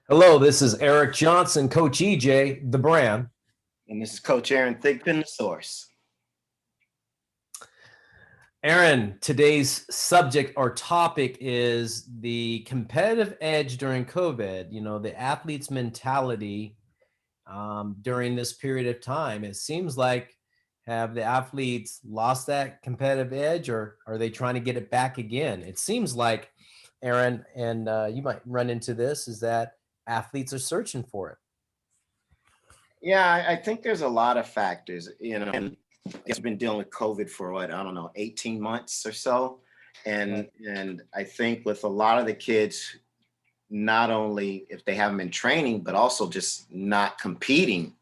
Hello, this is Eric Johnson, Coach EJ, the brand. And this is Coach Aaron Thigpen, the source. Aaron, today's subject or topic is the competitive edge during COVID, the athlete's mentality during this period of time. It seems like have the athletes lost that competitive edge, or are they trying to get it back again? It seems like, Aaron, and you might run into this, is that athletes are searching for it. Yeah, I think there's a lot of factors. And I've been dealing with COVID for what, I don't know, 18 months or so. And I think with a lot of the kids, not only if they haven't been training, but also just not competing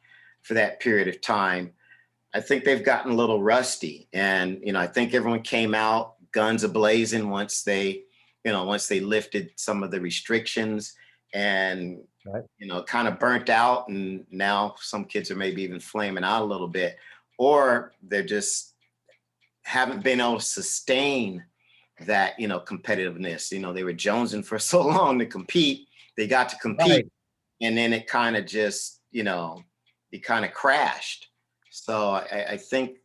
for that period of time, I think they've gotten a little rusty. And, I think everyone came out guns a-blazing once they lifted some of the restrictions and Right. kind of burnt out, and now some kids are maybe even flaming out a little bit, or they're just haven't been able to sustain that competitiveness. They were jonesing for so long to compete, they got to compete, Right. and then it kind of just it kind of crashed. So I think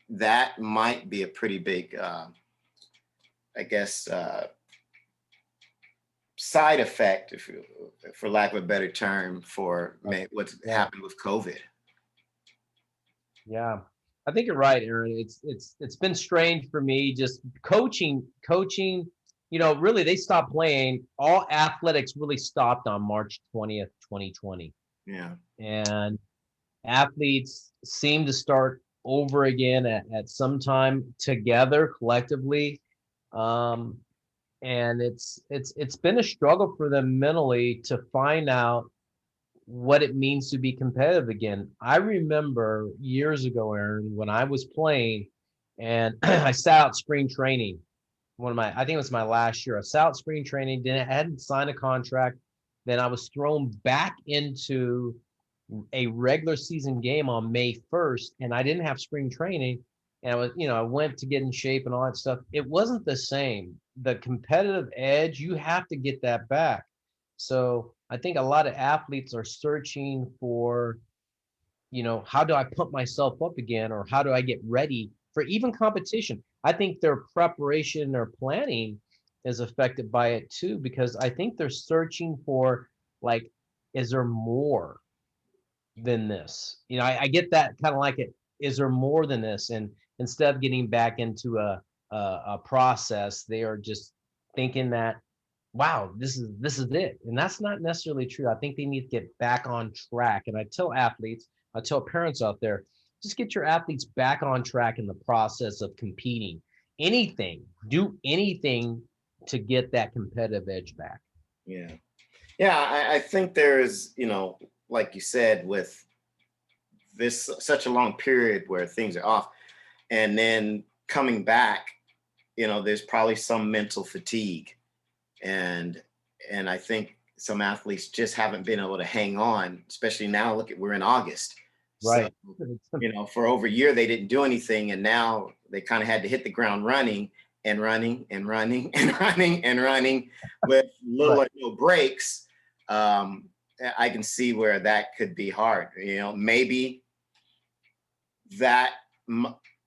that might be a pretty big I guess side effect, for lack of a better term, for what's Yeah. happened with COVID. Yeah, I think you're right, Aaron. It's been strange for me just coaching. Really, they stopped playing. All athletics really stopped on March 20th, 2020, Yeah. and athletes seem to start over again at some time together collectively. Um, and it's been a struggle for them mentally to find out what it means to be competitive again. I remember years ago, Aaron, when I was playing and I sat out spring training. I think it was my last year. I sat out spring training, I hadn't signed a contract. Then I was thrown back into a regular season game on May 1st, and I didn't have spring training. And I went to get in shape and all that stuff. It wasn't the same. The competitive edge, you have to get that back. So I think a lot of athletes are searching for, how do I pump myself up again, or how do I get ready for even competition? I think their preparation or planning is affected by it too, because I think they're searching for, like, is there more than this? I get that kind of like it. Is there more than this? And instead of getting back into a process, they are just thinking that, wow, this is it. And that's not necessarily true. I think they need to get back on track. And I tell parents out there, just get your athletes back on track in the process of competing. Do anything to get that competitive edge back. Yeah. Yeah. I think there's, like you said, with this such a long period where things are off, and then coming back, there's probably some mental fatigue. And I think some athletes just haven't been able to hang on, especially now. Look at, we're in August. So, Right. for over a year they didn't do anything, and now they kind of had to hit the ground running and running and running and running and running with little Right. or no breaks. I can see where that could be hard. Maybe that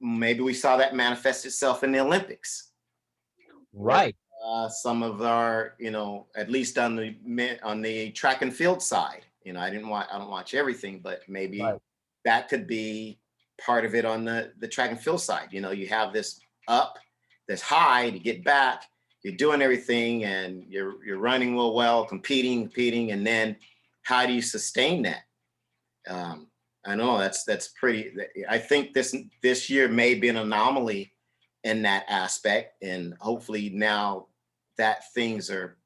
maybe we saw that manifest itself in the Olympics, where Right. some of our, at least on the track and field side, I don't watch everything, but maybe Right. that could be part of it on the track and field side. You have this up, this high to get back. You're doing everything, and you're running real well, competing, and then how do you sustain that? I know that's pretty. I think this year may be an anomaly in that aspect, and hopefully now that things are,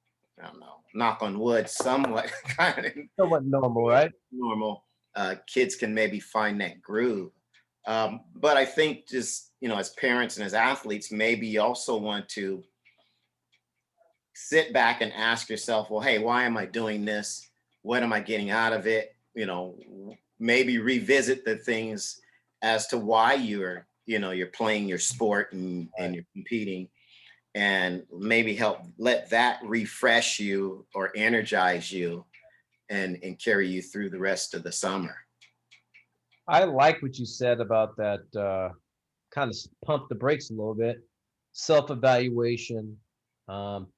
I don't know, knock on wood, somewhat kind of Somewhat normal, right? normal. Kids can maybe find that groove. But I think just, as parents and as athletes, maybe you also want to sit back and ask yourself, well, hey, why am I doing this? What am I getting out of it? Maybe revisit the things as to why you're playing your sport, and you're competing, and maybe help let that refresh you or energize you, and carry you through the rest of the summer. I like what you said about that. Kind of pump the brakes a little bit. Self-evaluation. Um,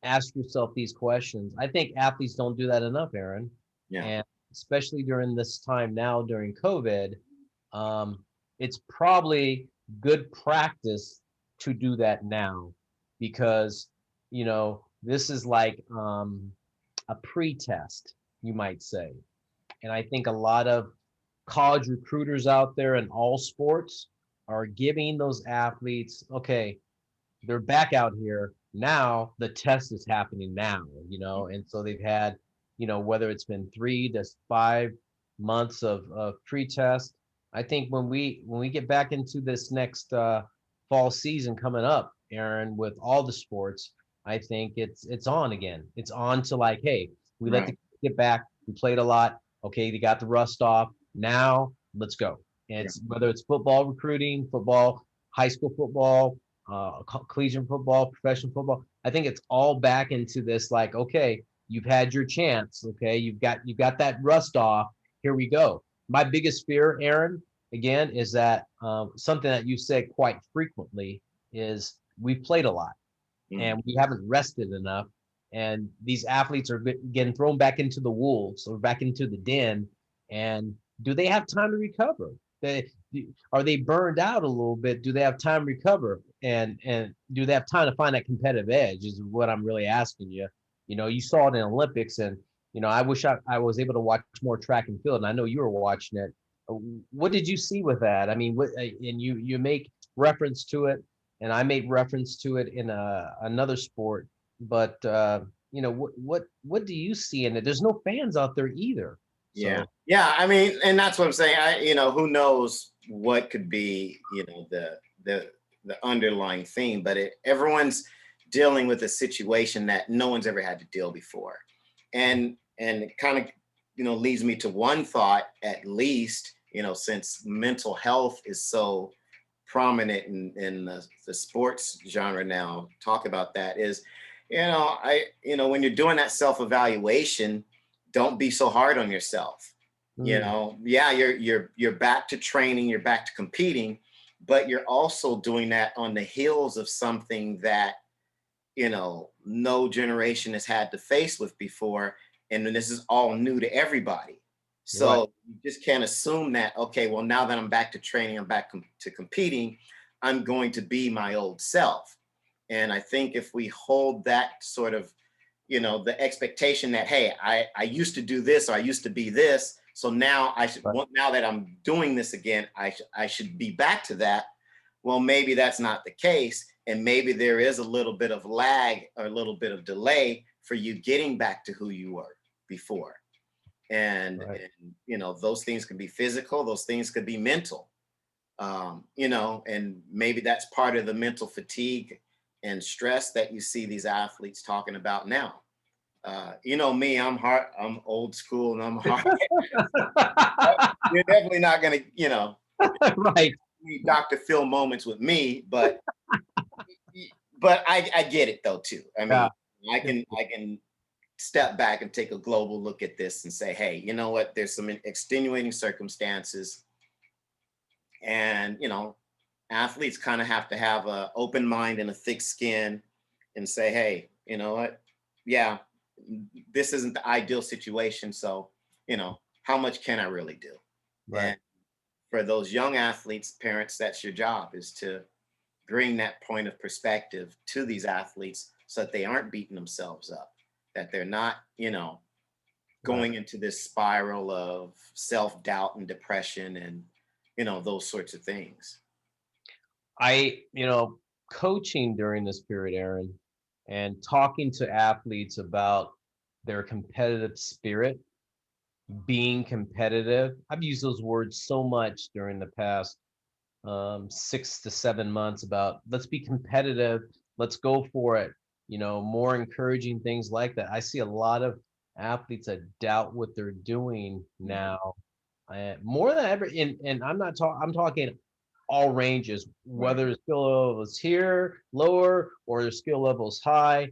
Ask yourself these questions. I think athletes don't do that enough, Aaron, Yeah. and especially during this time now during COVID, um, it's probably good practice to do that now because this is like a pre-test, you might say. And I think a lot of college recruiters out there in all sports are giving those athletes, okay, they're back out here now. The test is happening now, and so they've had, whether it's been 3 to 5 months of pre-test. I think when we get back into this next fall season coming up, Aaron, with all the sports, I think it's on again. It's on to like, hey, we let the Right. kids get back. We played a lot. Okay, they got the rust off. Now let's go. And Yeah. it's whether it's football recruiting, football, high school football, collegiate football, professional football. I think it's all back into this like, okay, you've had your chance. Okay, you've got that rust off. Here we go. My biggest fear, Aaron, again, is that something that you said quite frequently is we've played a lot Mhm. and we haven't rested enough. And these athletes are getting thrown back into the wolves or back into the den. And do they have time to recover? They, are they burned out a little bit? Do they have time to recover? And do they have time to find that competitive edge? Is what I'm really asking you. You saw it in Olympics, and I wish I was able to watch more track and field. And I know you were watching it. What did you see with that? I mean, and you make reference to it, and I made reference to it in another sport. But what do you see in it? There's no fans out there either. Yeah. So Yeah. I mean, and that's what I'm saying. Who knows what could be, the underlying theme, but everyone's dealing with a situation that no one's ever had to deal before. And it kind of, leads me to one thought, at least, since mental health is so prominent in the sports genre now, talk about that is, when you're doing that self-evaluation, don't be so hard on yourself. mm, Yeah, you're back to training, you're back to competing, but you're also doing that on the heels of something that, no generation has had to face with before. And then this is all new to everybody. right, So you just can't assume that, okay, well, now that I'm back to training, I'm back to competing, I'm going to be my old self. And I think if we hold that sort of, the expectation that, hey, I used to do this, or I used to be this, so now right, now that I'm doing this again, I should be back to that. Well, maybe that's not the case. And maybe there is a little bit of lag or a little bit of delay for you getting back to who you were before. right. And those things could be physical, those things could be mental. And maybe that's part of the mental fatigue and stress that you see these athletes talking about now. Me, I'm old school, and I'm hard. You're definitely not gonna, Right. need Dr. Phil moments with me, but I get it though too. I Yeah. mean, I can step back and take a global look at this and say, hey, you know what? There's some extenuating circumstances, and athletes kind of have to have an open mind and a thick skin, and say, hey, you know what? Yeah, this isn't the ideal situation. So, how much can I really do? Right. And for those young athletes, parents, that's your job, is to bring that point of perspective to these athletes so that they aren't beating themselves up, that they're not, Right. going into this spiral of self-doubt and depression and, those sorts of things. Coaching during this period, Aaron, and talking to athletes about their competitive spirit, being competitive. I've used those words so much during the past 6 to 7 months about let's be competitive, let's go for it. More encouraging things like that. I see a lot of athletes that doubt what they're doing Mhm. now, more than ever. And I'm talking all ranges, Right. whether the skill level is here lower or the skill level is high.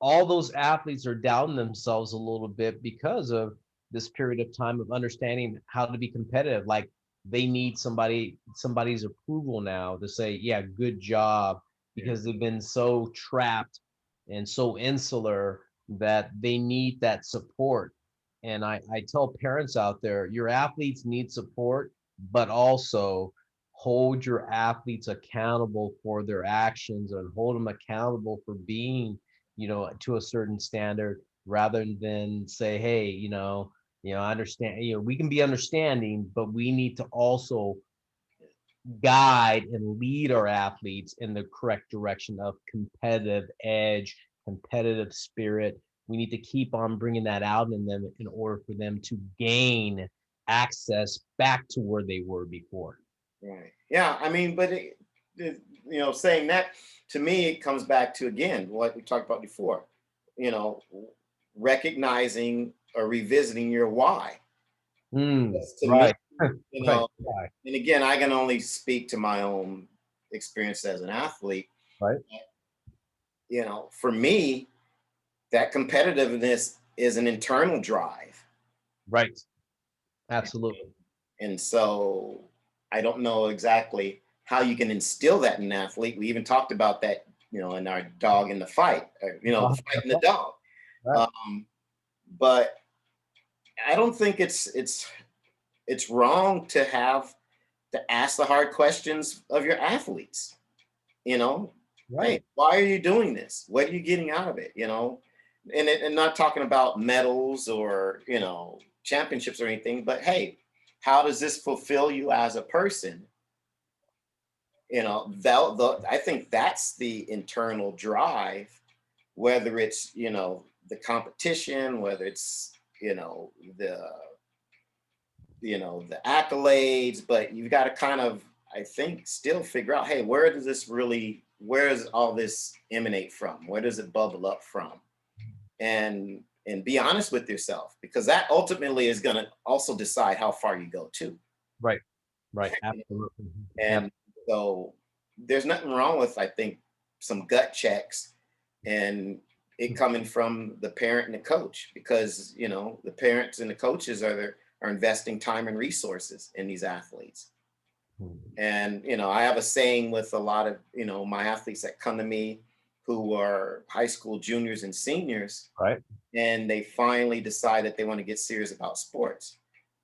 all those athletes are doubting themselves a little bit because of this period of time of understanding how to be competitive. Like they need somebody's approval now to say, yeah, good job, Yeah. because they've been so trapped and so insular that they need that support. And I tell parents out there, your athletes need support, but also hold your athletes accountable for their actions and hold them accountable for being, to a certain standard, rather than say, hey, I understand, we can be understanding, but we need to also guide and lead our athletes in the correct direction of competitive edge, competitive spirit. We need to keep on bringing that out in them in order for them to gain access back to where they were before. Right. Yeah. I mean, but saying that, to me, it comes back to, again, what we talked about before. You know, recognizing or revisiting your why. Because to me, Right, right, know, right, and again, I can only speak to my own experience as an athlete. right, For me, that competitiveness is an internal drive. right. Absolutely. And so I don't know exactly how you can instill that in an athlete. We even talked about that, in our dog in the fight, the fight in the dog. Right, Um, but I don't think it's wrong to ask the hard questions of your athletes. You know, hey, right, why are you doing this? What are you getting out of it? And not talking about medals or championships or anything, but hey, how does this fulfill you as a person? I think that's the internal drive, whether it's the competition, whether it's the the accolades, but you've got to kind of, I think, still figure out, hey, where does all this emanate from? Where does it bubble up from? And be honest with yourself, because that ultimately is going to also decide how far you go too. right, right. Absolutely. And so there's nothing wrong with, I think, some gut checks, and it coming from the parent and the coach, because the parents and the coaches are investing time and resources in these athletes. And I have a saying with a lot of my athletes that come to me, who are high school juniors and seniors, Right. and they finally decide that they want to get serious about sports.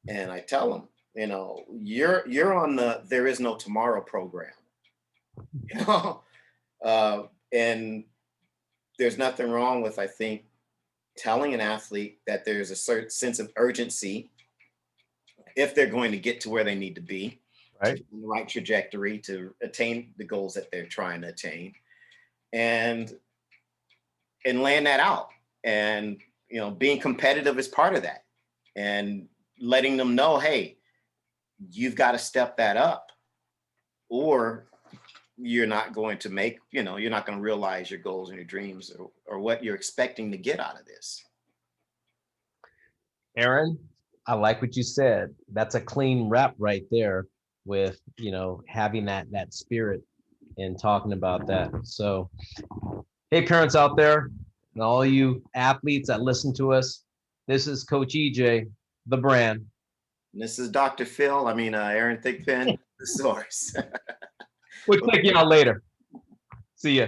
And I tell them, you're on the There Is No Tomorrow program. you know and there's nothing wrong with, I think, telling an athlete that there's a certain sense of urgency if they're going to get to where they need to be, to Right. be on the right trajectory to attain the goals that they're trying to attain, and laying that out. And being competitive is part of that, and letting them know, hey, you've got to step that up, or you're not going to you're not going to realize your goals and your dreams, or what you're expecting to get out of this. Aaron, I like what you said. That's a clean wrap right there with, having that spirit and talking about that. So, hey, parents out there and all you athletes that listen to us, this is Coach EJ, the brand. And this is Dr. Phil. Aaron Thigpen, the source. We'll check you out later. See ya.